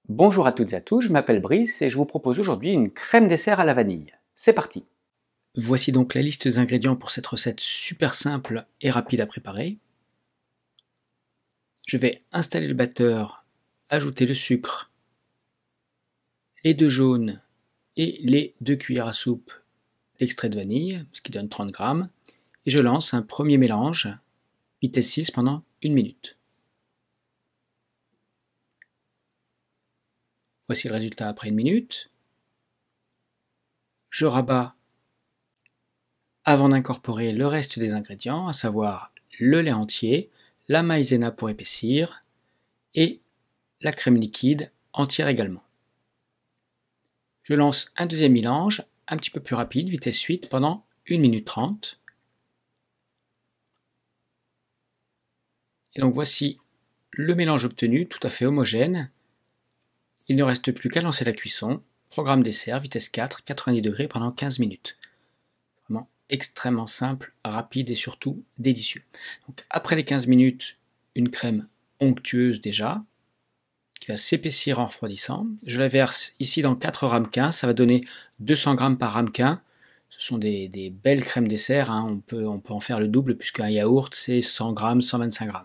Bonjour à toutes et à tous, je m'appelle Brice et je vous propose aujourd'hui une crème dessert à la vanille. C'est parti! Voici donc la liste des ingrédients pour cette recette super simple et rapide à préparer. Je vais installer le batteur, ajouter le sucre, les 2 jaunes et les 2 cuillères à soupe d'extrait de vanille, ce qui donne 30 grammes, et je lance un premier mélange, vitesse 6 pendant 1 minute. Voici le résultat après 1 minute. Je rabats avant d'incorporer le reste des ingrédients, à savoir le lait entier, la maïzena pour épaissir et la crème liquide entière également. Je lance un deuxième mélange, un petit peu plus rapide, vitesse 8, pendant 1 minute 30. Et donc voici le mélange obtenu, tout à fait homogène. Il ne reste plus qu'à lancer la cuisson. Programme dessert, vitesse 4, 90 degrés pendant 15 minutes. Vraiment extrêmement simple, rapide et surtout délicieux. Donc après les 15 minutes, une crème onctueuse déjà, qui va s'épaissir en refroidissant. Je la verse ici dans 4 ramequins, ça va donner 200 g par ramequin. Ce sont des belles crèmes dessert, hein. On peut en faire le double puisqu'un yaourt c'est 100 g, 125 g.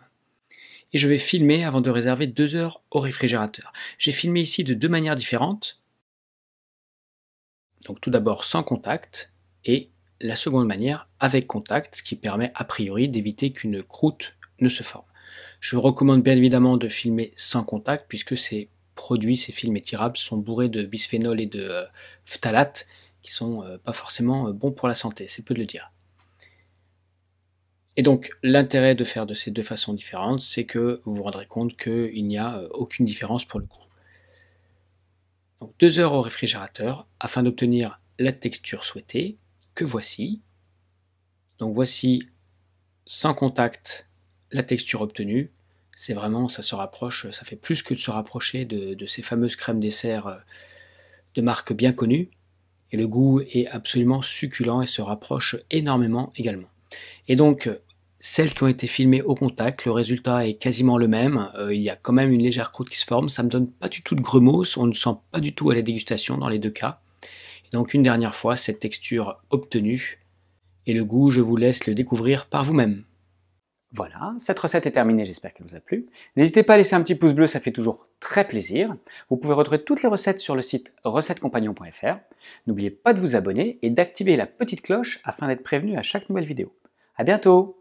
Et je vais filmer avant de réserver 2 heures au réfrigérateur. J'ai filmé ici de 2 manières différentes. Donc tout d'abord sans contact et la seconde manière avec contact, ce qui permet a priori d'éviter qu'une croûte ne se forme. Je vous recommande bien évidemment de filmer sans contact puisque ces produits, ces films étirables sont bourrés de bisphénol et de phthalates qui sont pas forcément bons pour la santé, c'est peu de le dire. Et donc l'intérêt de faire de ces deux façons différentes, c'est que vous vous rendrez compte qu'il n'y a aucune différence pour le coup. Donc 2 heures au réfrigérateur afin d'obtenir la texture souhaitée, que voici. Donc voici sans contact la texture obtenue. C'est vraiment, ça se rapproche, ça fait plus que de se rapprocher de ces fameuses crèmes dessert de marque bien connue. Et le goût est absolument succulent et se rapproche énormément également. Et donc, celles qui ont été filmées au contact, le résultat est quasiment le même. Il y a quand même une légère croûte qui se forme. Ça ne me donne pas du tout de grumos. On ne sent pas du tout à la dégustation dans les deux cas. Et donc, une dernière fois, cette texture obtenue. Et le goût, je vous laisse le découvrir par vous-même. Voilà, cette recette est terminée, j'espère qu'elle vous a plu. N'hésitez pas à laisser un petit pouce bleu, ça fait toujours très plaisir. Vous pouvez retrouver toutes les recettes sur le site recettescompagnon.fr. N'oubliez pas de vous abonner et d'activer la petite cloche afin d'être prévenu à chaque nouvelle vidéo. À bientôt!